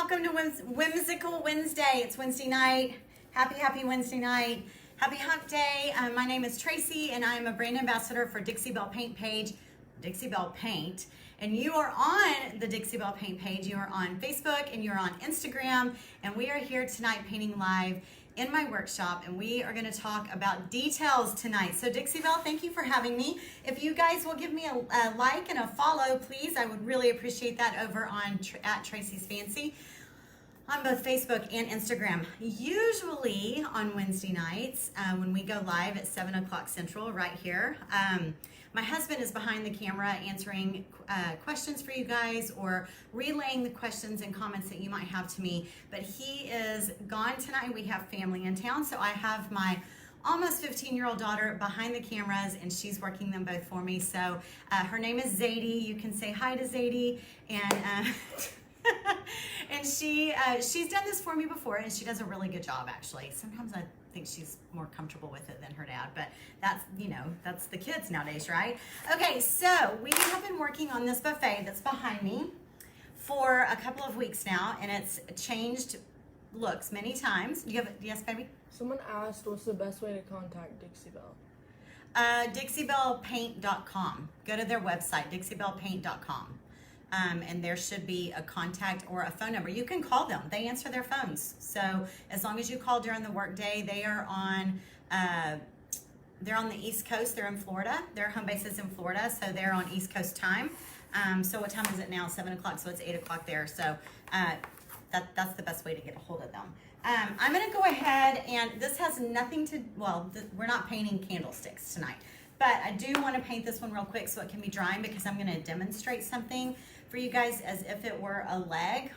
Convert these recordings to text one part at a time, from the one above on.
welcome to Whimsical Wednesday. It's Wednesday night. Happy Wednesday night. Happy Hump Day. My name is Tracy and I'm a brand ambassador for Dixie Belle Paint page, Dixie Belle Paint. And you are on the Dixie Belle Paint page. You are on Facebook and you're on Instagram. And we are here tonight painting live in my workshop, and we are going to talk about details tonight. So Dixie Belle, thank you for having me. If you guys will give me a like and a follow, please, I would really appreciate that over on at Tracy's Fancy on both Facebook and Instagram. Usually on Wednesday nights when we go live at 7 o'clock Central right here. My husband is behind the camera answering questions for you guys or relaying the questions and comments that you might have to me, but he is gone tonight. We have family in town, so I have my almost 15-year-old daughter behind the cameras and she's working them both for me. So her name is Zadie. You can say hi to Zadie, and and she's done this for me before and she does a really good job actually. Sometimes I think she's more comfortable with it than her dad, but that's, you know, that's the kids nowadays, right? Okay, so we have been working on this buffet that's behind me for a couple of weeks now, and it's changed looks many times. You have it? Yes, baby? Someone asked what's the best way to contact Dixie Belle? DixieBellePaint.com. Go to their website, DixieBellePaint.com. And there should be a contact or a phone number. You can call them. They answer their phones. So as long as you call during the workday, they are on they're on the East Coast. They're in Florida. Their home base is in Florida, so they're on East Coast time. So what time is it now? 7 o'clock, so it's 8 o'clock there. So that's the best way to get a hold of them. I'm going to go ahead, and this has nothing to, well, we're not painting candlesticks tonight. But I do want to paint this one real quick so it can be drying, because I'm going to demonstrate something for you guys as if it were a leg,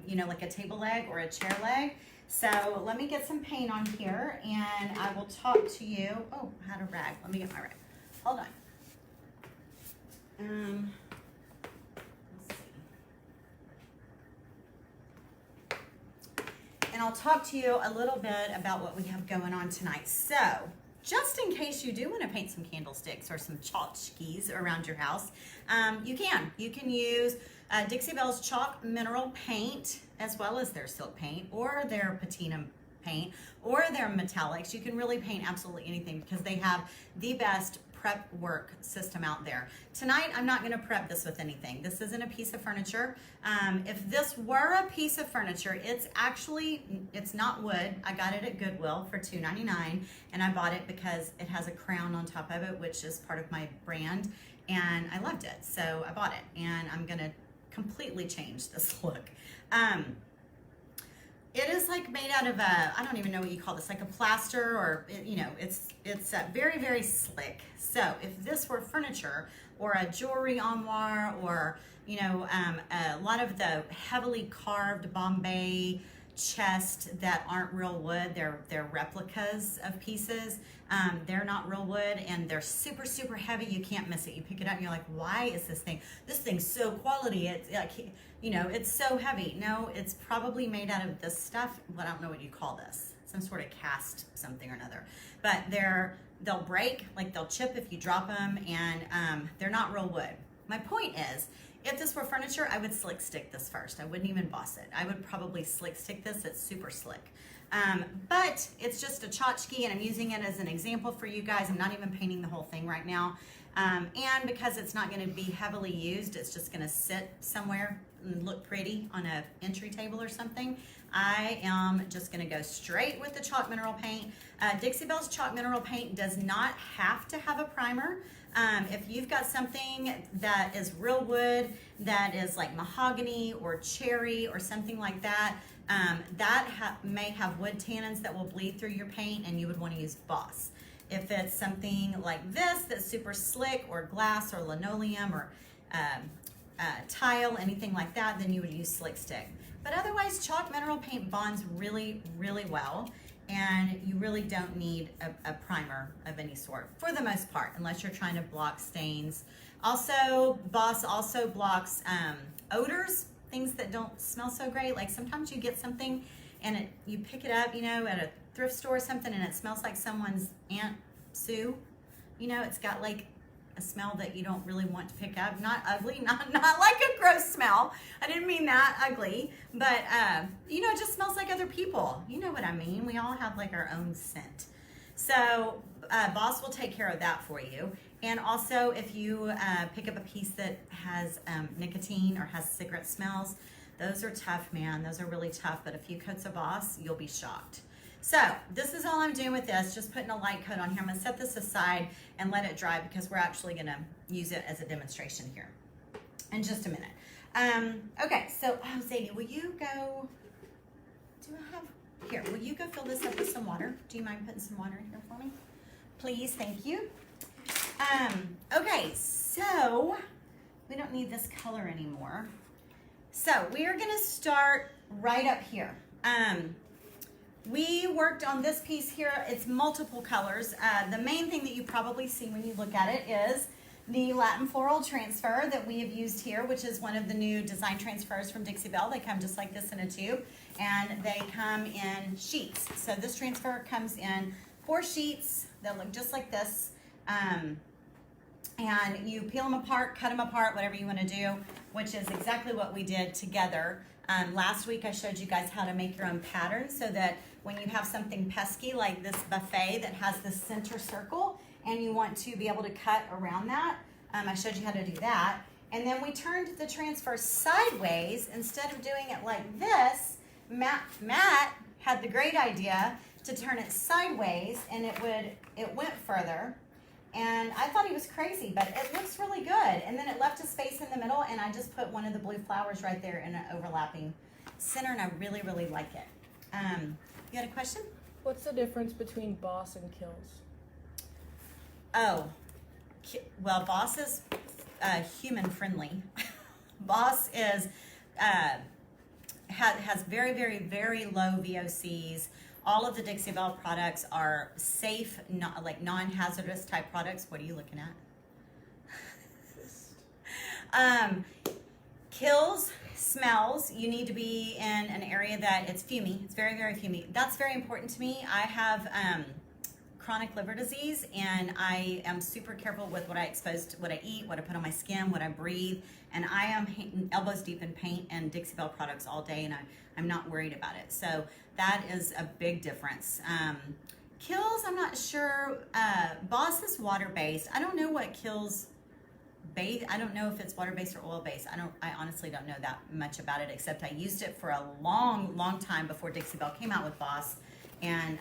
you know, like a table leg or a chair leg. So let me get some paint on here and I will talk to you. Oh, I had a rag. Let me get my rag. Hold on. Let's see. And I'll talk to you a little bit about what we have going on tonight. So, just in case you do want to paint some candlesticks or some tchotchkes around your house, you can. You can use Dixie Belle's chalk mineral paint, as well as their silk paint or their patina paint or their metallics. You can really paint absolutely anything because they have the best prep work system out there. Tonight, I'm not going to prep this with anything. This isn't a piece of furniture. If this were a piece of furniture, it's not wood. I got it at Goodwill for $2.99, and I bought it because it has a crown on top of it, which is part of my brand, and I loved it. So I bought it, and I'm going to completely change this look. It is like made out of a, I don't even know what you call this, like a plaster, or, you know, it's very, very slick. So if this were furniture or a jewelry armoire, or, you know, a lot of the heavily carved Bombay chest that aren't real wood, they're replicas of pieces. They're not real wood, and they're super, super heavy. You can't miss it. You pick it up and you're like, why is this thing's so quality? It's like, you know, it's so heavy. No, it's probably made out of this stuff. Well, I don't know what you call this. Some sort of cast something or another. But they'll break, like they'll chip if you drop them, and they're not real wood. My point is, if this were furniture, I would slick stick this first. I wouldn't even boss it. I would probably slick stick this. It's super slick. But it's just a tchotchke, and I'm using it as an example for you guys. I'm not even painting the whole thing right now. And because it's not going to be heavily used, it's just going to sit somewhere and look pretty on an entry table or something. I am just going to go straight with the chalk mineral paint. Dixie Belle's chalk mineral paint does not have to have a primer. If you've got something that is real wood, that is like mahogany or cherry or something like that, may have wood tannins that will bleed through your paint, and you would want to use B.O.S.S. If it's something like this that's super slick, or glass or linoleum or tile, anything like that, then you would use slick stick. But otherwise, chalk mineral paint bonds really, really well, and you really don't need a primer of any sort for the most part, unless you're trying to block stains. Also, B.O.S.S also blocks odors, things that don't smell so great. Like sometimes you get something and you pick it up, you know, at a thrift store or something, and it smells like someone's Aunt Sue. You know, it's got like a smell that you don't really want to pick up. Not ugly, not like a gross smell. I didn't mean that ugly, but you know, it just smells like other people. You know what I mean? We all have like our own scent. So B.O.S. will take care of that for you. And also, if you pick up a piece that has nicotine or has cigarette smells, those are tough, man. Those are really tough. But a few coats of B.O.S., you'll be shocked. So this is all I'm doing with this, just putting a light coat on here. I'm gonna set this aside and let it dry because we're actually gonna use it as a demonstration here in just a minute. Okay, so Zadie, will you go, will you go fill this up with some water? Do you mind putting some water in here for me? Please, thank you. Okay, so we don't need this color anymore. So we are gonna start right up here. We worked on this piece here. It's multiple colors. The main thing that you probably see when you look at it is the Latin floral transfer that we have used here, which is one of the new design transfers from Dixie Belle. They come just like this in a tube, and they come in sheets. So this transfer comes in 4 sheets that look just like this. And you peel them apart, cut them apart, whatever you want to do, which is exactly what we did together. Last week I showed you guys how to make your own pattern so that when you have something pesky like this buffet that has this center circle and you want to be able to cut around that, I showed you how to do that. And then we turned the transfer sideways. Instead of doing it like this, Matt had the great idea to turn it sideways, and it went further. And I thought he was crazy, but it looks really good. And then it left a space in the middle, and I just put one of the blue flowers right there in an overlapping center, and I really, really like it. You got a question? What's the difference between B.O.S. and Kills? Oh, well, B.O.S. is human friendly. B.O.S. is has very, very, very low VOCs. All of the Dixie Belle products are safe, not like non-hazardous type products. What are you looking at? Kills, smells. You need to be in an area that it's fumy. It's very, very fumy. That's very important to me. I have chronic liver disease, and I am super careful with what I eat, what I put on my skin, what I breathe, and I am elbows deep in paint and Dixie Belle products all day, and I'm not worried about it. So that is a big difference. Kills, I'm not sure. B.O.S. is water-based. I don't know what Kills base. I don't know if it's water-based or oil-based. I honestly don't know that much about it, except I used it for a long, long time before Dixie Belle came out with B.O.S. And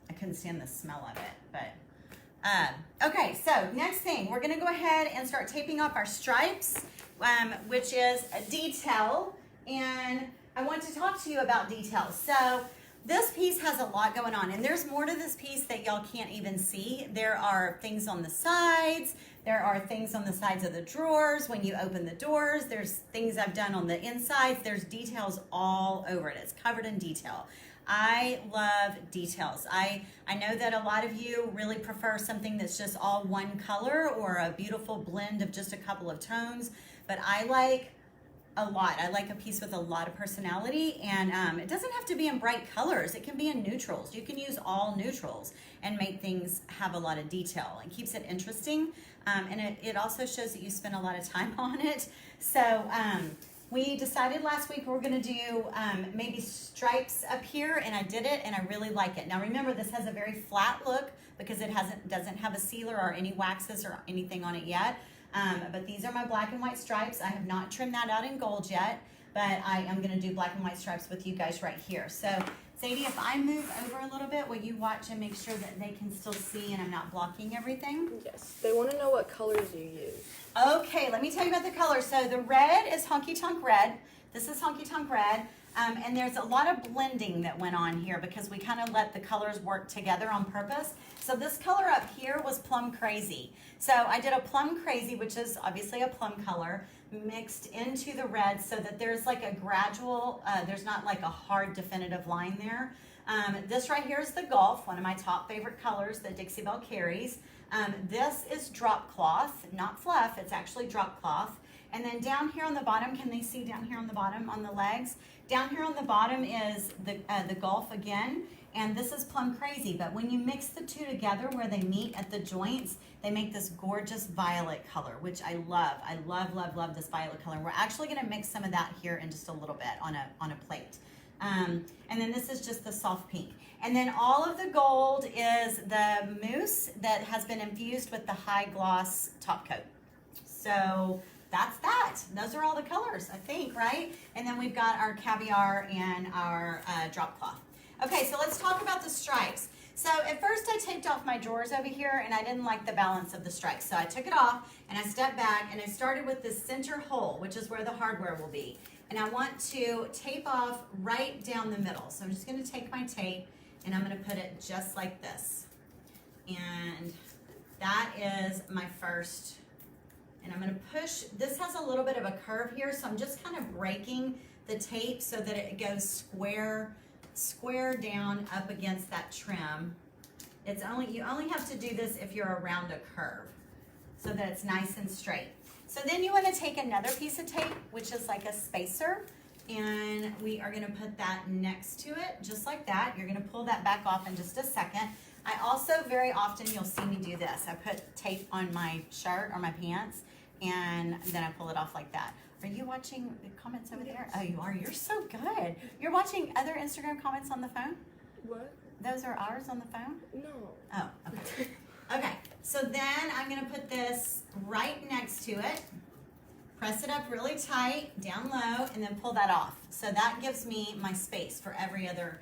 I couldn't stand the smell of it. But okay, so next thing, we're gonna go ahead and start taping off our stripes, which is a detail. And I want to talk to you about details. So this piece has a lot going on, and there's more to this piece that y'all can't even see. There are things on the sides. There are things on the sides of the drawers. When you open the doors, there's things I've done on the insides. There's details all over it. It's covered in detail. I love details. I know that a lot of you really prefer something that's just all one color or a beautiful blend of just a couple of tones, but I like a lot. I like a piece with a lot of personality, and it doesn't have to be in bright colors. It can be in neutrals. You can use all neutrals and make things have a lot of detail. It keeps it interesting, and it also shows that you spend a lot of time on it. So we decided last week we were going to do maybe stripes up here, and I did it, and I really like it. Now remember, this has a very flat look because it doesn't have a sealer or any waxes or anything on it yet. But these are my black and white stripes. I have not trimmed that out in gold yet, but I am going to do black and white stripes with you guys right here. So Zadie, if I move over a little bit, will you watch and make sure that they can still see and I'm not blocking everything? Yes. They want to know what colors you use. Okay, let me tell you about the colors. So the red is Honky Tonk Red. This is Honky Tonk Red. And there's a lot of blending that went on here because we kind of let the colors work together on purpose. So this color up here was Plum Crazy. So I did a Plum Crazy, which is obviously a plum color, mixed into the red so that there's like a gradual, there's not like a hard definitive line there. This right here is the Golf, one of my top favorite colors that Dixie Belle carries. This is drop cloth, not fluff, it's actually drop cloth. And then down here on the bottom, can they see down here on the bottom on the legs? Down here on the bottom is the Gulf again, and this is Plum Crazy. But when you mix the two together where they meet at the joints, they make this gorgeous violet color, which I love. I love, love, love this violet color. We're actually gonna mix some of that here in just a little bit on a plate. And then this is just the soft pink. And then all of the gold is the mousse that has been infused with the high gloss top coat. So that's that. Those are all the colors, I think, right? And then we've got our caviar and our drop cloth. Okay, so let's talk about the stripes. So at first I taped off my drawers over here and I didn't like the balance of the stripes. So I took it off and I stepped back and I started with the center hole, which is where the hardware will be. And I want to tape off right down the middle. So I'm just gonna take my tape and I'm gonna put it just like this. And that is my first, and I'm gonna push, this has a little bit of a curve here, so I'm just kind of breaking the tape so that it goes square down up against that trim. It's only, you only have to do this if you're around a curve so that it's nice and straight. So then you wanna take another piece of tape, which is like a spacer, and we are gonna put that next to it, just like that. You're gonna pull that back off in just a second. I also, very often, you'll see me do this. I put tape on my shirt or my pants, and then I pull it off like that. Are you watching the comments over there? Oh, you are. You're so good. You're watching other Instagram comments on the phone? What? Those are ours on the phone? No. Oh, okay. Okay, so then I'm gonna put this right next to it. Press it up really tight, down low, and then pull that off. So that gives me my space for every other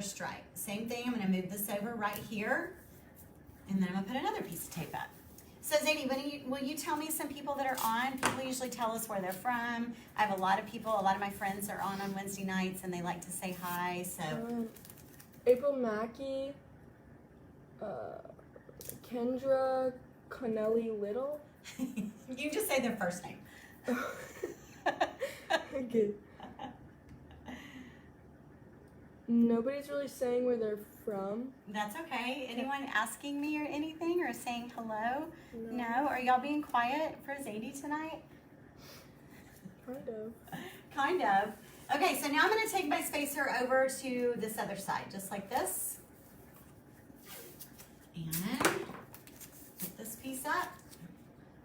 stripe. Same thing, I'm gonna move this over right here, and then I'm gonna put another piece of tape up. So Zadie, will you tell me some people that are on? People usually tell us where they're from. I have a lot of people, a lot of my friends are on Wednesday nights, and they like to say hi, so. April Mackey, Kendra Connelly Little. You just say their first name. Okay. Nobody's really saying where they're from. That's okay. Anyone asking me or anything or saying hello? No. No? Are y'all being quiet for Zadie tonight? Kind of. Kind of. Okay, so now I'm going to take my spacer over to this other side, just like this. And put this piece up.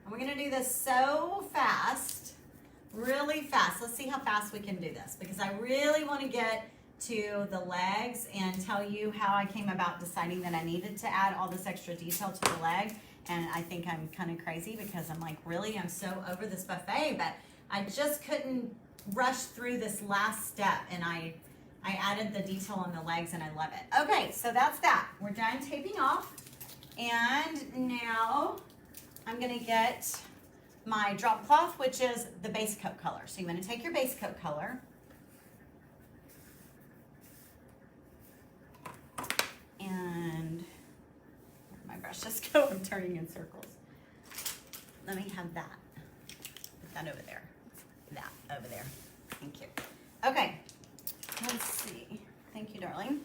And we're going to do this so fast, really fast. Let's see how fast we can do this, because I really want to get to the legs and tell you how I came about deciding that I needed to add all this extra detail to the leg. And I think I'm kind of crazy because I'm like, really, I'm so over this buffet, but I just couldn't rush through this last step, and I added the detail on the legs and I love it. Okay, so that's that. We're done taping off, and now I'm gonna get my drop cloth, which is the base coat color. So you wanna take your base coat color, and where'd my brush just go? I'm turning in circles. Let me have that. Put that over there. That over there. Thank you. Okay, let's see. Thank you, darling.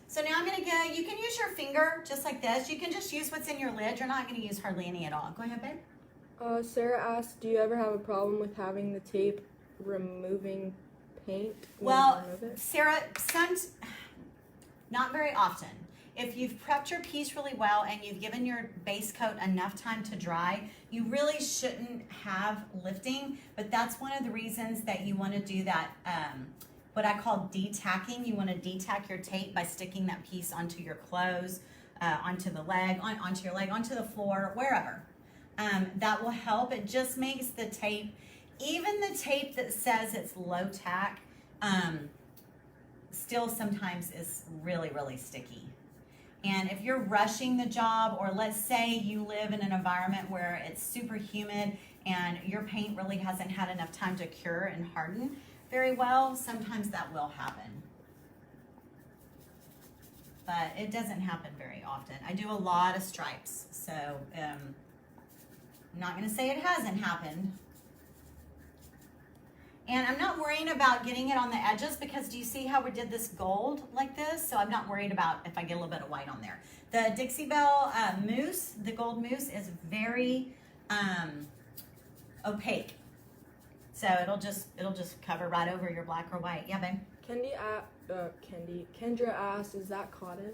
So now I'm gonna go, you can use your finger just like this. You can just use what's in your lid. You're not gonna use hardly any at all. Go ahead, babe. Sarah asked, do you ever have a problem with having the tape removing paint? Well, Sarah, not very often. If you've prepped your piece really well and you've given your base coat enough time to dry, you really shouldn't have lifting, but that's one of the reasons that you want to do that, what I call detacking. You want to detack your tape by sticking that piece onto your clothes, onto the leg, onto your leg, onto the floor, wherever. That will help. It just makes the tape, even the tape that says it's low tack, still sometimes is really, really sticky. And if you're rushing the job, or let's say you live in an environment where it's super humid and your paint really hasn't had enough time to cure and harden very well, sometimes that will happen. But it doesn't happen very often. I do a lot of stripes, so I'm not gonna say it hasn't happened. And I'm not worrying about getting it on the edges, because do you see how we did this gold like this? So I'm not worried about if I get a little bit of white on there. The Dixie Belle mousse, the gold mousse, is very opaque. So it'll just cover right over your black or white. Yeah, babe? Kendra asked, is that cotton?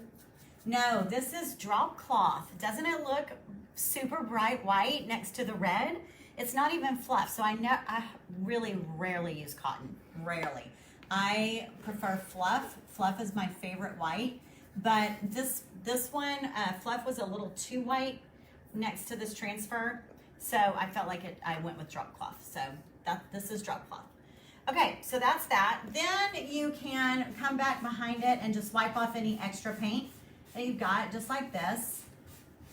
No, this is drop cloth. Doesn't it look super bright white next to the red? It's not even fluff. So I really rarely use cotton. Rarely. I prefer fluff. Fluff is my favorite white. But this one, fluff was a little too white next to this transfer. So I felt like I went with drop cloth. So this is drop cloth. Okay, so that's that. Then you can come back behind it and just wipe off any extra paint that you've got, just like this.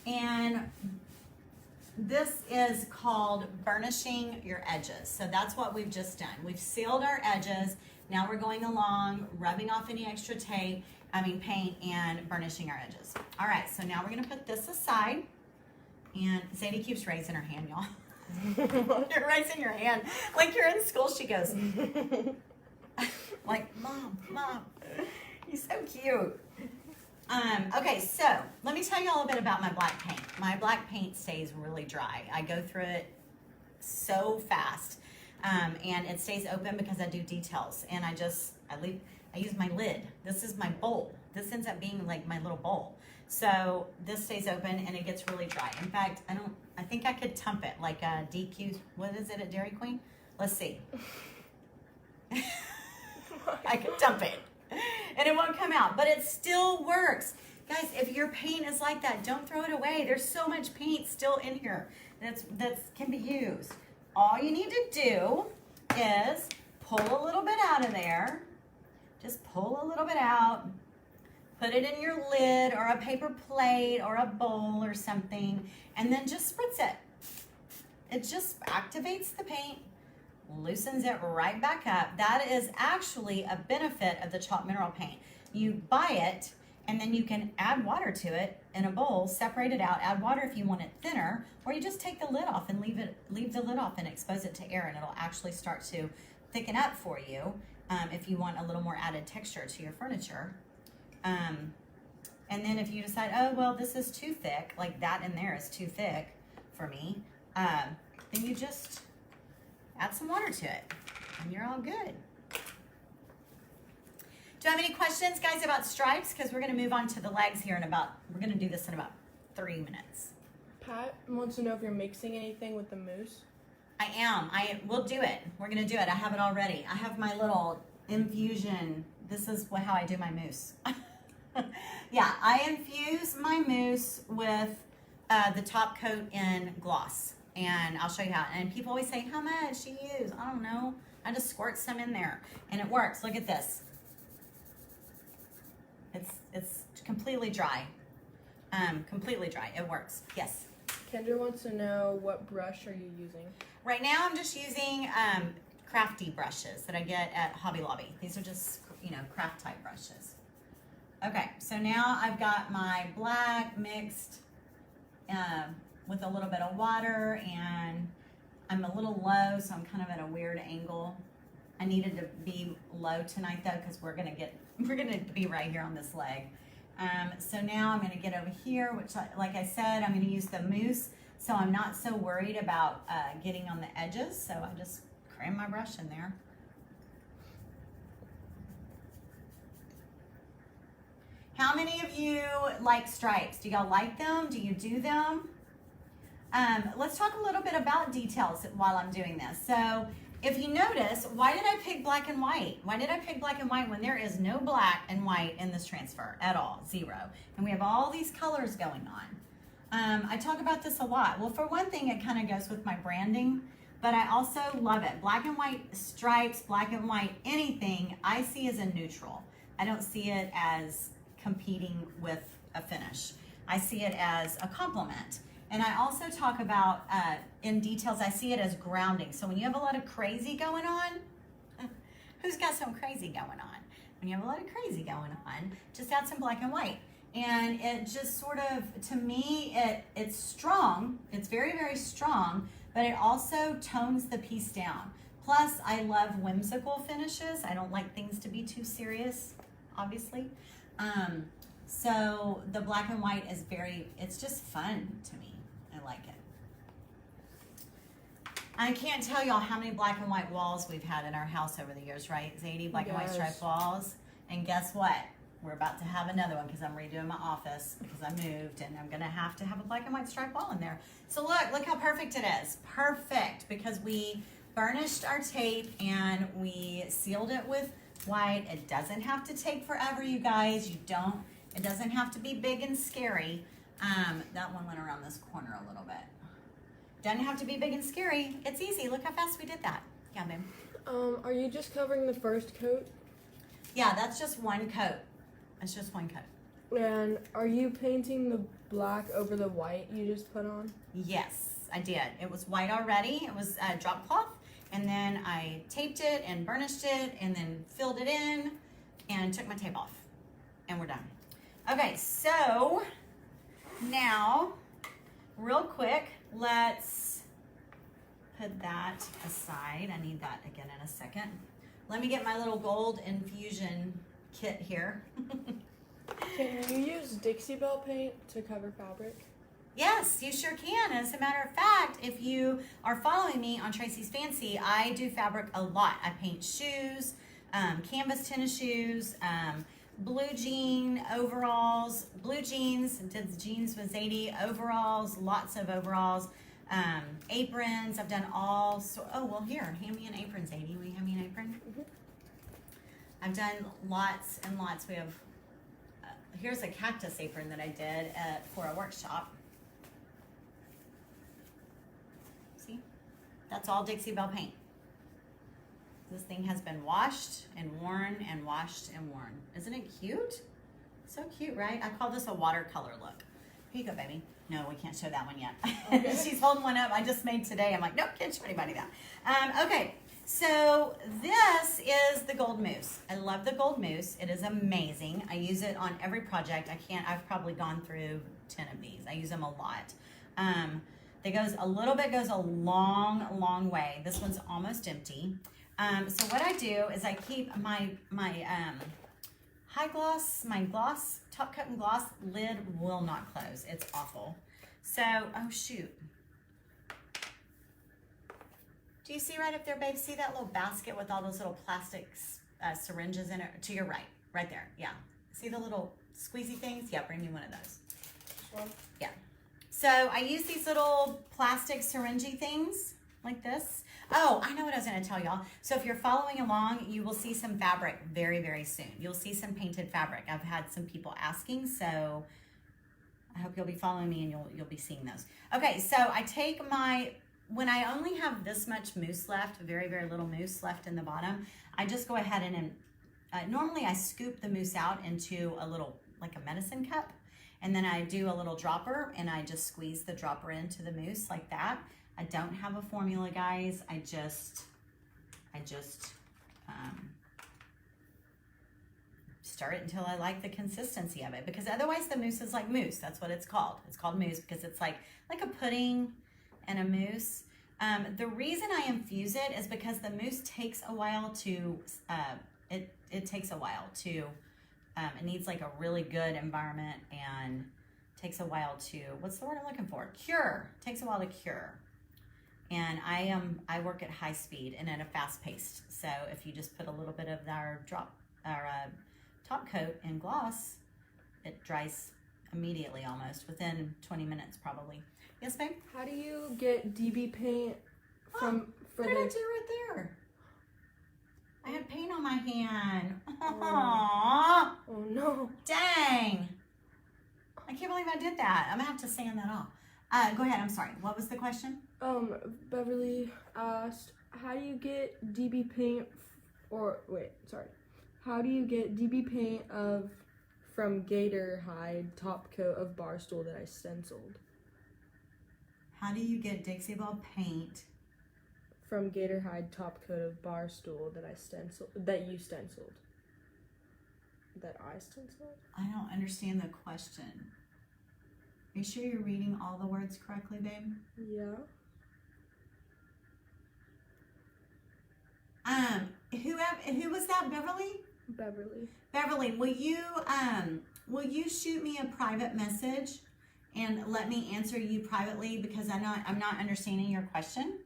And this is called burnishing your edges. So that's what we've just done. We've sealed our edges. Now we're going along, rubbing off any extra paint and burnishing our edges. All right, so now we're gonna put this aside. And Zadie keeps raising her hand, y'all. You're raising your hand like you're in school. She goes, like, Mom, you're so cute. Okay, so let me tell you all a bit about my black paint. My black paint stays really dry. I go through it so fast, and it stays open because I do details. And I use my lid. This is my bowl. This ends up being like my little bowl. So this stays open and it gets really dry. In fact, I think I could tump it like a DQ. What is it at Dairy Queen? Let's see. I could dump it and it won't come out, but it still works. Guys, if your paint is like that, don't throw it away. There's so much paint still in here that can be used. All you need to do is pull a little bit out of there. Just pull a little bit out. Put it in your lid or a paper plate or a bowl or something, and then just spritz it. It just activates the paint, loosens it right back up. That is actually a benefit of the chalk mineral paint. You buy it, and then you can add water to it in a bowl, separate it out, add water if you want it thinner, or you just take the lid off and leave the lid off and expose it to air, and it'll actually start to thicken up for you if you want a little more added texture to your furniture. And then if you decide, oh, well, this is too thick, like that in there is too thick for me, then you just add some water to it and you're all good. Do you have any questions, guys, about stripes? Because we're going to move on to the legs here we're going to do this in about 3 minutes. Pat wants to know if you're mixing anything with the mousse. I am. We'll do it. We're going to do it. I have it already. I have my little infusion. This is how I do my mousse. Yeah, I infuse my mousse with the top coat in gloss, and I'll show you how. And people always say, how much do you use? I don't know. I just squirt some in there, and it works. Look at this. It's completely dry. Completely dry. It works. Yes. Kendra wants to know, what brush are you using? Right now, I'm just using crafty brushes that I get at Hobby Lobby. These are just, craft type brushes. Okay, so now I've got my black mixed with a little bit of water, and I'm a little low, so I'm kind of at a weird angle. I needed to be low tonight though, because we're gonna be right here on this leg. So now I'm gonna get over here, which, like I said, I'm gonna use the mousse, so I'm not so worried about getting on the edges. So I just cram my brush in there. How many of you like stripes? Do y'all like them? Do you do them? Let's talk a little bit about details while I'm doing this. So if you notice, why did I pick black and white? Why did I pick black and white when there is no black and white in this transfer at all? Zero. And we have all these colors going on. I talk about this a lot. Well, for one thing, it kind of goes with my branding, but I also love it. Black and white stripes, black and white anything, I see as a neutral. I don't see it as competing with a finish. I see it as a complement. And I also talk about, in details, I see it as grounding. So when you have a lot of crazy going on, who's got some crazy going on? When you have a lot of crazy going on, just add some black and white. And it just sort of, to me, it's strong. It's very, very strong, but it also tones the piece down. Plus, I love whimsical finishes. I don't like things to be too serious, obviously. So the black and white is it's just fun to me. I like I can't tell y'all how many black and white walls we've had in our house over the years, right? Zadie, black and white striped walls. And guess what? We're about to have another one because I'm redoing my office because I moved and I'm going to have a black and white striped wall in there. So look how perfect it is. Perfect, because we burnished our tape and we sealed it with white. It doesn't have to take forever, you guys. It doesn't have to be big and scary. That one went around this corner a little bit. Doesn't have to be big and scary. It's easy. Look how fast we did that. Yeah, babe. Are you just covering the first coat? Yeah, that's just one coat. It's just one coat. And are you painting the black over the white you just put on? Yes, I did. It was white already. It was drop cloth. And then I taped it and burnished it and then filled it in and took my tape off. And we're done. Okay, so now, real quick, let's put that aside. I need that again in a second. Let me get my little gold infusion kit here. Can you use Dixie Belle paint to cover fabric? Yes, you sure can. As a matter of fact, if you are following me on Tracy's Fancy, I do fabric a lot. I paint shoes, canvas tennis shoes, blue jean overalls, blue jeans, did the jeans with Zadie, overalls, lots of overalls, aprons. I've done all, oh, well, here, hand me an apron, Zadie. Will you hand me an apron? Mm-hmm. I've done lots and lots. We have, here's a cactus apron that I did for a workshop. See? That's all Dixie Belle paint. This thing has been washed and worn and washed and worn. Isn't it cute? So cute, right? I call this a watercolor look. Here you go, baby. No, we can't show that one yet. Okay. She's holding one up I just made today. I'm like, nope, can't show anybody that. Okay, so this is the gold mousse. I love the gold mousse. It is amazing. I use it on every project. I've probably gone through 10 of these. I use them a lot. A little bit goes a long, long way. This one's almost empty. So what I do is I keep my gloss, top coat and gloss lid will not close. It's awful. So, oh shoot. Do you see right up there, babe? See that little basket with all those little plastic syringes in it? To your right, right there, yeah. See the little squeezy things? Yeah, bring me one of those. Sure. Yeah. So I use these little plastic syringy things like this. Oh, I know what I was going to tell y'all. So if you're following along, you will see some fabric very, very soon. You'll see some painted fabric. I've had some people asking, so I hope you'll be following me and you'll be seeing those. Okay, so I take when I only have this much mousse left, very, very little mousse left in the bottom, I just go ahead and normally I scoop the mousse out into a little, like a medicine cup, and then I do a little dropper and I just squeeze the dropper into the mousse like that. I don't have a formula, guys. I just stir it until I like the consistency of it, because otherwise the mousse is like mousse. That's what it's called. It's called mousse because it's like a pudding and a mousse. The reason I infuse it is because the mousse takes a while to, it takes a while to, it needs like a really good environment and takes a while to, what's the word I'm looking for? Cure. It takes a while to cure. And I work at high speed and at a fast pace. So if you just put a little bit of our top coat in gloss, it dries immediately, almost within 20 minutes probably. Yes, babe? How do you get DB paint for what did I do right there? I had paint on my hand. Aww. Oh no. Dang. I can't believe I did that. I'm gonna have to sand that off. Go ahead, I'm sorry. What was the question? Beverly asked, how do you get DB paint, how do you get DB paint from gator hide top coat of bar stool that I stenciled? How do you get Dixie Belle paint? From gator hide top coat of bar stool that you stenciled. That I stenciled? I don't understand the question. Are you sure you're reading all the words correctly, babe? Yeah. Who was that, Beverly? Beverly. Beverly, will you shoot me a private message and let me answer you privately, because I'm not understanding your question?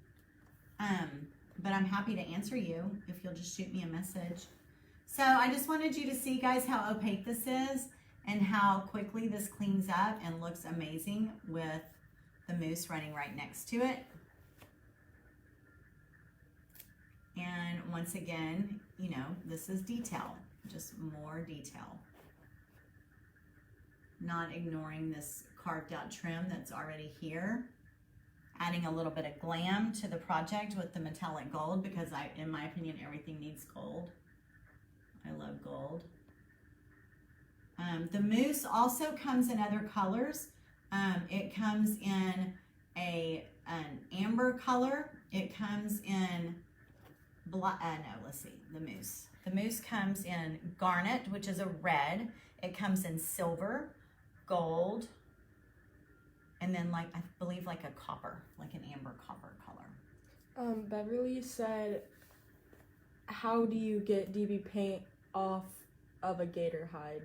But I'm happy to answer you if you'll just shoot me a message. So I just wanted you to see, guys, how opaque this is and how quickly this cleans up and looks amazing with the mousse running right next to it. And once again, you know, this is detail, just more detail. Not ignoring this carved out trim that's already here. Adding a little bit of glam to the project with the metallic gold, because in my opinion, everything needs gold. I love gold. The mousse also comes in other colors. It comes in an amber color. It comes in black, let's see, the mousse. The mousse comes in garnet, which is a red. It comes in silver, gold, and then I believe like a copper, like an amber copper color. Beverly said, how do you get DB paint off of a gator hide?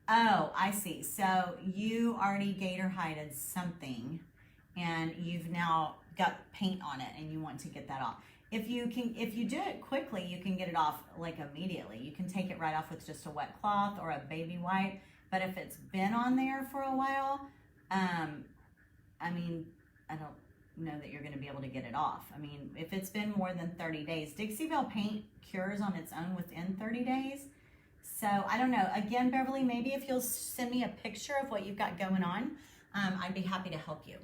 Oh, I see. So you already gator hided something and you've now got paint on it and you want to get that off. If you do it quickly, you can get it off like immediately. You can take it right off with just a wet cloth or a baby wipe. But if it's been on there for a while, I mean, I don't know that you're going to be able to get it off. I mean, if it's been more than 30 days, Dixie Belle paint cures on its own within 30 days. So I don't know. Again, Beverly, maybe if you'll send me a picture of what you've got going on, I'd be happy to help you.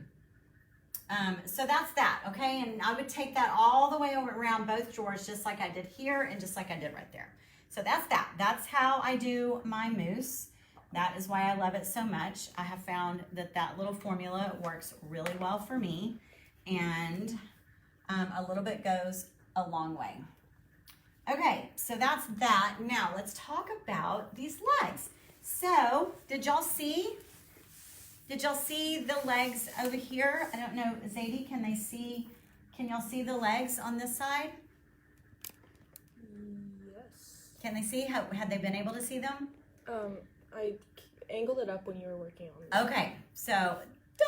So that's that, okay? And I would take that all the way over around both drawers, just like I did here and just like I did right there. So that's that. That's how I do my mousse. That is why I love it so much. I have found that that little formula works really well for me, and a little bit goes a long way. Okay, so that's that. Now let's talk about these legs. So did y'all see the legs over here? I don't know, Zadie, can y'all see the legs on this side? Yes. Can they see? Had they been able to see them? I angled it up when you were working on it. Okay, so ta-da!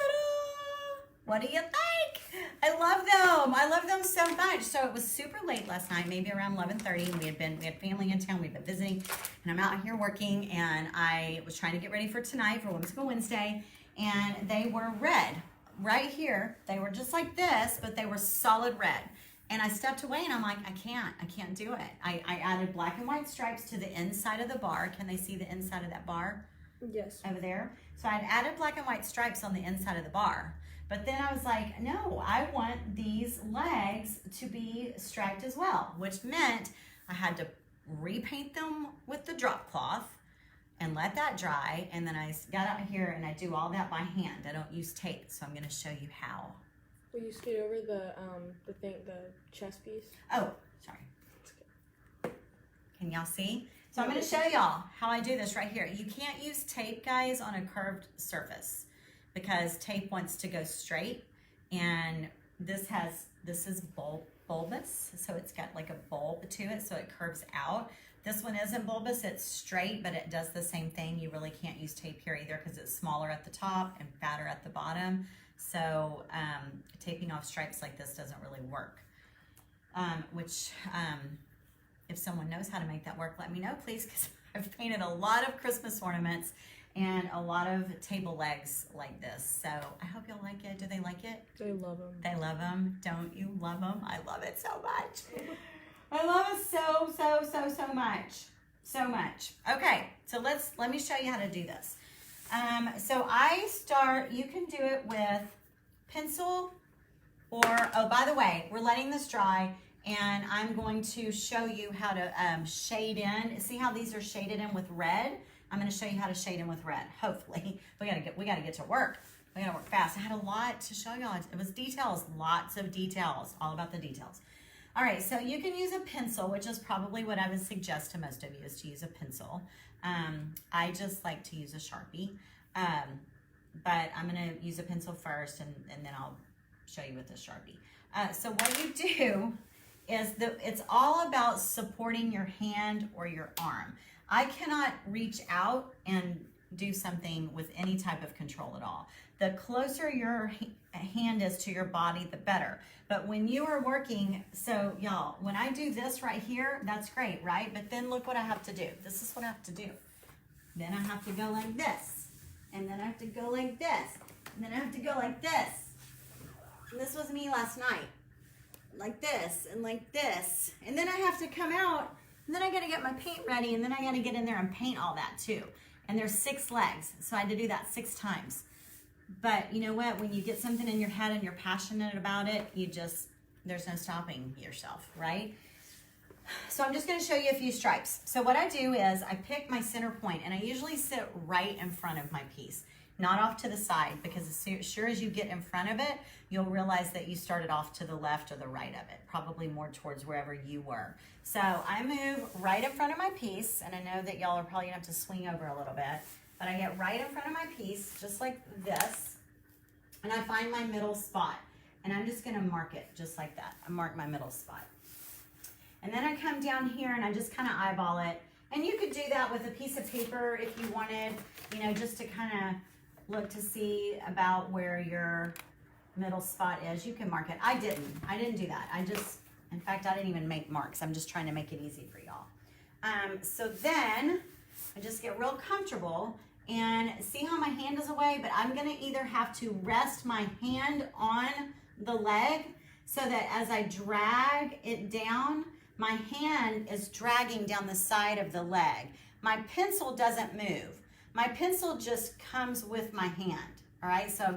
What do you think? I love them. I love them so much. So it was super late last night, maybe around 11:30. We had family in town. We've been visiting, and I'm out here working. And I was trying to get ready for tonight for Whimsical Wednesday, and they were red right here. They were just like this, but they were solid red. And I stepped away, and I'm like, I can't do it. I added black and white stripes to the inside of the bar. Can they see the inside of that bar? Yes. Over there. So I'd added black and white stripes on the inside of the bar. But then I was like, no, I want these legs to be striped as well, which meant I had to repaint them with the drop cloth and let that dry. And then I got out here and I do all that by hand. I don't use tape, so I'm going to show you how. Will you scoot over the chest piece? Oh, sorry. Can y'all see? So I'm going to show y'all how I do this right here. You can't use tape, guys, on a curved surface because tape wants to go straight, and this is bulbous, so it's got like a bulb to it, so it curves out. This one isn't bulbous, it's straight, but it does the same thing. You really can't use tape here either because it's smaller at the top and fatter at the bottom. So taping off stripes like this doesn't really work. If someone knows how to make that work, let me know, please, because I've painted a lot of Christmas ornaments and a lot of table legs like this. So I hope you'll like it. Do they like it? They love them. They love them. Don't you love them? I love it so much. I love it so much. So much. Okay, so let me show you how to do this. So you can do it with pencil or, oh, by the way, we're letting this dry and I'm going to show you how to shade in. See how these are shaded in with red? I'm going to show you how to shade in with red. Hopefully, we gotta get to work. We gotta work fast. I had a lot to show y'all. It was details, lots of details, all about the details. All right, so you can use a pencil, which is probably what I would suggest to most of you is to use a pencil. I just like to use a Sharpie, but I'm gonna use a pencil first and then I'll show you with the Sharpie. So what you do is it's all about supporting your hand or your arm. I cannot reach out and do something with any type of control at all. The closer your hand is to your body, the better. But when you are working, so y'all, when I do this right here, that's great, right? But then look what I have to do. This is what I have to do. Then I have to go like this. And then I have to go like this. And then I have to go like this. And this was me last night. Like this and like this. And then I have to come out, and then I gotta get my paint ready, and then I gotta get in there and paint all that too. And there's 6 legs, so I had to do that 6 times. But you know what? When you get something in your head and you're passionate about it, there's no stopping yourself, right? So I'm just gonna show you a few stripes. So what I do is I pick my center point, and I usually sit right in front of my piece, not off to the side, because as sure as you get in front of it, you'll realize that you started off to the left or the right of it, probably more towards wherever you were. So I move right in front of my piece, and I know that y'all are probably gonna have to swing over a little bit, but I get right in front of my piece, just like this, and I find my middle spot, and I'm just gonna mark it just like that. I mark my middle spot. And then I come down here and I just kind of eyeball it, and you could do that with a piece of paper if you wanted, you know, just to kind of look to see about where your middle spot is. You can mark it. I didn't do that. In fact, I didn't even make marks. I'm just trying to make it easy for y'all. So then I just get real comfortable and see how my hand is away, but I'm gonna either have to rest my hand on the leg so that as I drag it down, my hand is dragging down the side of the leg. My pencil doesn't move. My pencil just comes with my hand, all right? So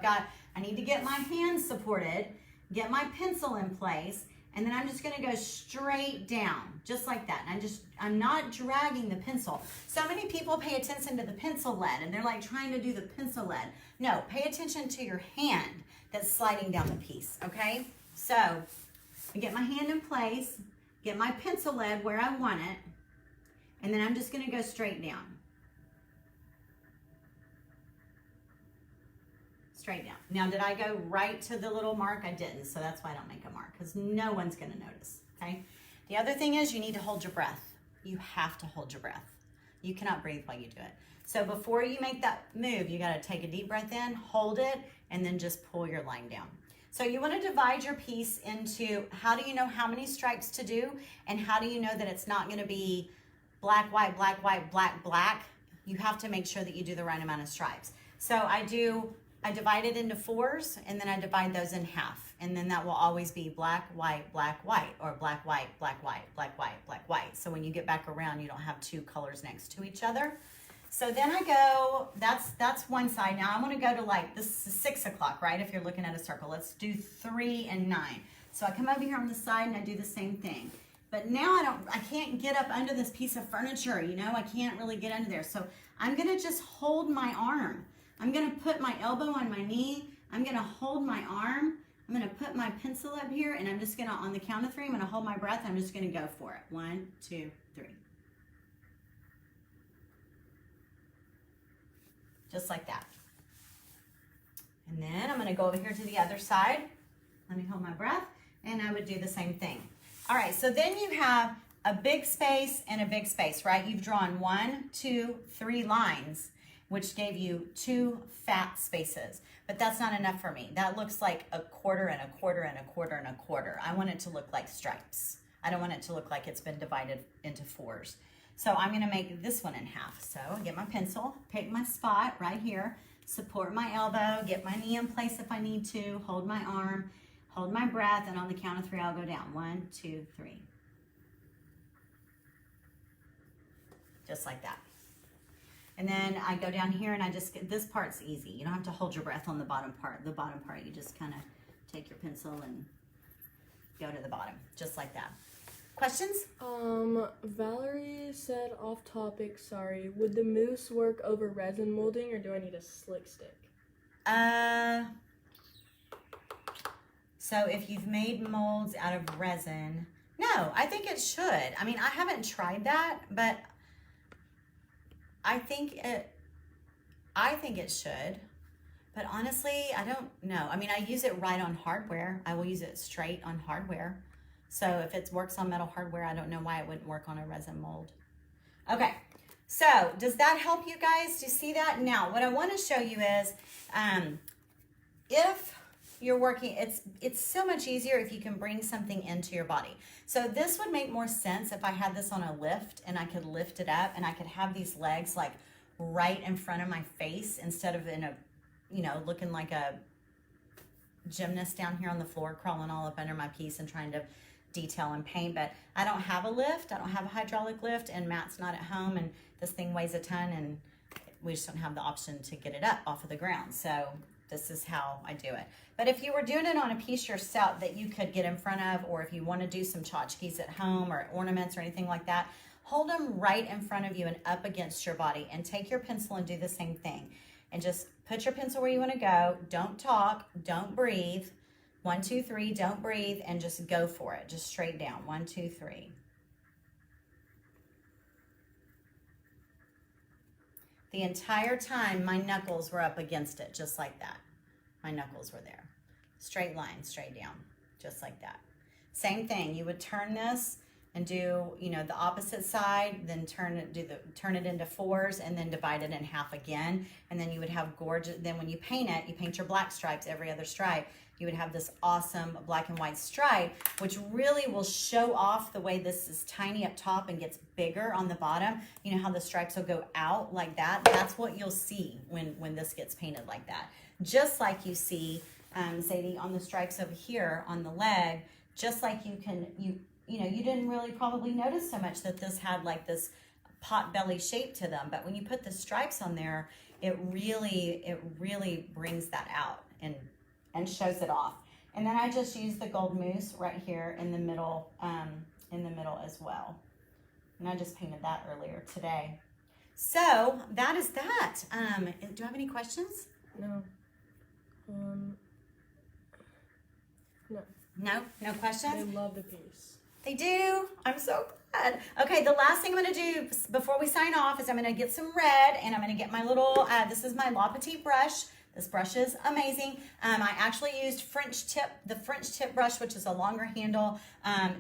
I need to get my hand supported, get my pencil in place, and then I'm just gonna go straight down, just like that. And I'm not dragging the pencil. So many people pay attention to the pencil lead, and they're like trying to do the pencil lead. No, pay attention to your hand that's sliding down the piece, okay? So I get my hand in place, get my pencil lead where I want it, and then I'm just gonna go straight down. Straight down. Now, did I go right to the little mark? I didn't, so that's why I don't make a mark, because no one's gonna notice, okay? The other thing is you need to hold your breath. You have to hold your breath. You cannot breathe while you do it. So before you make that move, you gotta take a deep breath in, hold it, and then just pull your line down. So you wanna divide your piece into how do you know how many stripes to do, and how do you know that it's not gonna be black, white, black, white, black, black? You have to make sure that you do the right amount of stripes. So I divide it into 4s, and then I divide those in half. And then that will always be black, white, or black, white, black, white, black, white, black, white. So when you get back around, you don't have 2 colors next to each other. So then I go, that's one side. Now I want to go to like, this is 6 o'clock, right? If you're looking at a circle, let's do 3 and 9. So I come over here on the side and I do the same thing. But now I can't get up under this piece of furniture, you know? I can't really get under there. So I'm gonna just hold my arm. I'm gonna put my elbow on my knee. I'm gonna hold my arm. I'm gonna put my pencil up here, and I'm just gonna, on the count of 3, I'm gonna hold my breath. I'm just gonna go for it. 1, 2, 3. Just like that. And then I'm gonna go over here to the other side. Let me hold my breath, and I would do the same thing. All right, so then you have a big space and a big space, right? You've drawn 1, 2, 3 lines, which gave you 2 fat spaces. But that's not enough for me. That looks like a quarter and a quarter and a quarter and a quarter. I want it to look like stripes. I don't want it to look like it's been divided into 4s. So I'm gonna make this one in half. So get my pencil, pick my spot right here, support my elbow, get my knee in place if I need to, hold my arm, hold my breath, and on the count of 3, I'll go down. 1, 2, 3. Just like that. And then I go down here and I just get, this part's easy. You don't have to hold your breath on the bottom part. The bottom part, you just kind of take your pencil and go to the bottom, just like that. Questions? Valerie said off topic, sorry. Would the mousse work over resin molding, or do I need a slick stick? So if you've made molds out of resin, no, I think it should. I mean, I haven't tried that, but I think it should, but honestly, I don't know. I mean, I use it right on hardware. I will use it straight on hardware. So if it works on metal hardware, I don't know why it wouldn't work on a resin mold. Okay, so does that help you guys? Do you see that? Now, what I want to show you is, if you're working, it's so much easier if you can bring something into your body. So this would make more sense if I had this on a lift and I could lift it up and I could have these legs like right in front of my face instead of in a, you know, looking like a gymnast down here on the floor, crawling all up under my piece and trying to detail and paint. But I don't have a lift. I don't have a hydraulic lift, and Matt's not at home, and this thing weighs a ton, and we just don't have the option to get it up off of the ground. So this is how I do it. But if you were doing it on a piece yourself that you could get in front of, or if you want to do some tchotchkes at home or ornaments or anything like that, hold them right in front of you and up against your body, and take your pencil and do the same thing. And just put your pencil where you want to go. Don't talk, don't breathe. 1, 2, 3, don't breathe, and just go for it. Just straight down. 1, 2, 3. The entire time, my knuckles were up against it, just like that. My knuckles were there. Straight line, straight down, just like that. Same thing, you would turn this and do, you know, the opposite side, then turn it into 4s, and then divide it in half again. And then you would have gorgeous, then when you paint it, you paint your black stripes every other stripe, you would have this awesome black and white stripe, which really will show off the way this is tiny up top and gets bigger on the bottom. You know how the stripes will go out like that? That's what you'll see when this gets painted like that. Just like you see, Sadie, on the stripes over here on the leg, just like you can, you know, you didn't really probably notice so much that this had like this pot belly shape to them, but when you put the stripes on there, it really brings that out and shows it off. And then I just use the gold mousse right here in the middle as well. And I just painted that earlier today. So that is that. Do you have any questions? No. No. No questions? I love the piece. They do. I'm so glad. Okay, the last thing I'm going to do before we sign off is I'm going to get some red, and I'm going to get my little, this is my Petite Brush. This brush is amazing. I actually used the French tip brush, which is a longer handle,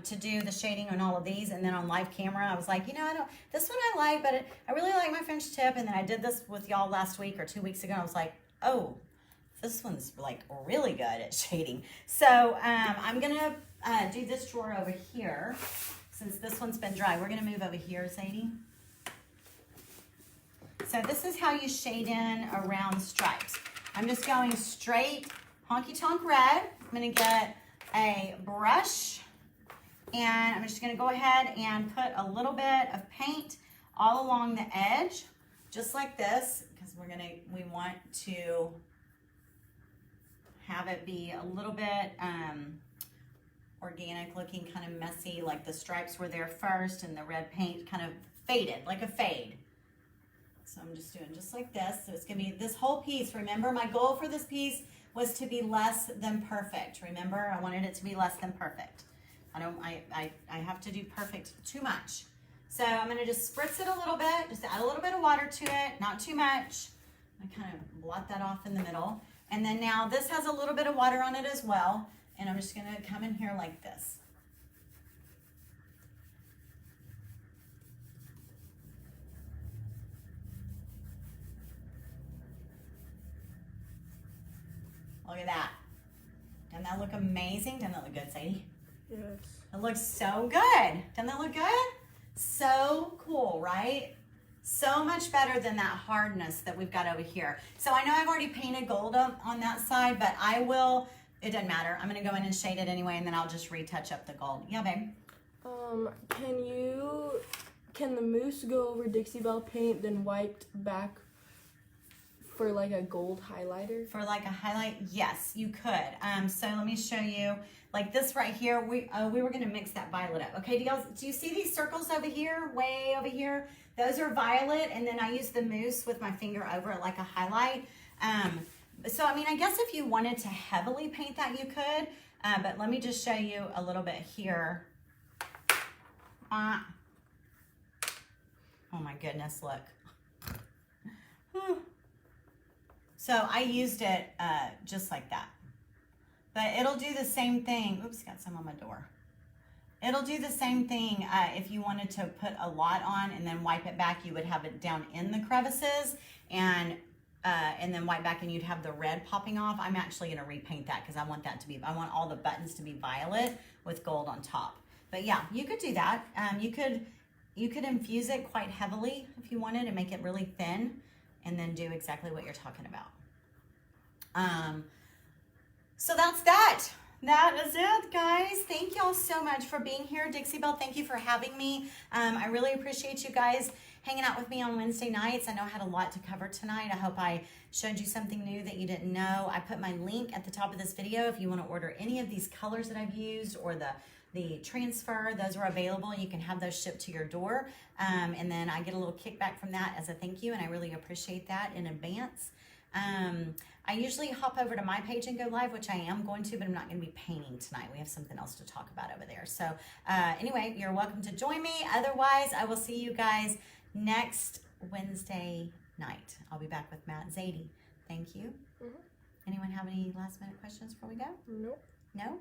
to do the shading on all of these. And then on live camera, I was like, you know, this one I like, but I really like my French tip. And then I did this with y'all last week or 2 weeks ago. And I was like, oh, this one's like really good at shading. So I'm gonna do this drawer over here. Since this one's been dry, we're gonna move over here, Sadie. So this is how you shade in around stripes. I'm just going straight Honky Tonk Red. I'm gonna get a brush, and I'm just gonna go ahead and put a little bit of paint all along the edge, just like this, because we want to have it be a little bit organic looking, kind of messy, like the stripes were there first and the red paint kind of faded, like a fade. So I'm just doing just like this. So it's gonna be this whole piece. Remember, my goal for this piece was to be less than perfect. Remember, I wanted it to be less than perfect. I have to do perfect too much. So I'm gonna just spritz it a little bit, just add a little bit of water to it, not too much. I kind of blot that off in the middle. And then now this has a little bit of water on it as well. And I'm just gonna come in here like this. Look at that. Doesn't that look amazing? Doesn't that look good, Sadie? Yes. It looks so good. Doesn't that look good? So cool, right? So much better than that hardness that we've got over here. So I know I've already painted gold on that side, but I will, it doesn't matter. I'm gonna go in and shade it anyway, and then I'll just retouch up the gold. Yeah, babe? Can the mousse go over Dixie Belle paint, then wiped back for like a gold highlighter? For like a highlight, yes, you could. So let me show you, like this right here, we were gonna mix that violet up. Okay, do you see these circles over here, way over here? Those are violet, and then I use the mousse with my finger over it like a highlight. So I mean, I guess if you wanted to heavily paint that, you could, but let me just show you a little bit here. Oh my goodness, look. So I used it just like that. But it'll do the same thing. Oops, got some on my door. It'll do the same thing if you wanted to put a lot on and then wipe it back. You would have it down in the crevices, and and then white back, and you'd have the red popping off. I'm actually going to repaint that because I want that to be, I want all the buttons to be violet with gold on top. But yeah, you could do that. You could infuse it quite heavily if you wanted and make it really thin, and then do exactly what you're talking about. So that's that. That is it, guys. Thank y'all so much for being here. Dixie Belle, thank you for having me. I really appreciate you guys hanging out with me on Wednesday nights. I know I had a lot to cover tonight. I hope I showed you something new that you didn't know. I put my link at the top of this video if you want to order any of these colors that I've used, or the transfer. Those are available. You can have those shipped to your door. And then I get a little kickback from that as a thank you, and I really appreciate that in advance. I usually hop over to my page and go live, which I am going to, but I'm not going to be painting tonight. We have something else to talk about over there. So anyway, you're welcome to join me. Otherwise, I will see you guys next Wednesday night. I'll be back with Matt Zadie. Thank you. Anyone have any last minute questions before we go? Nope. No?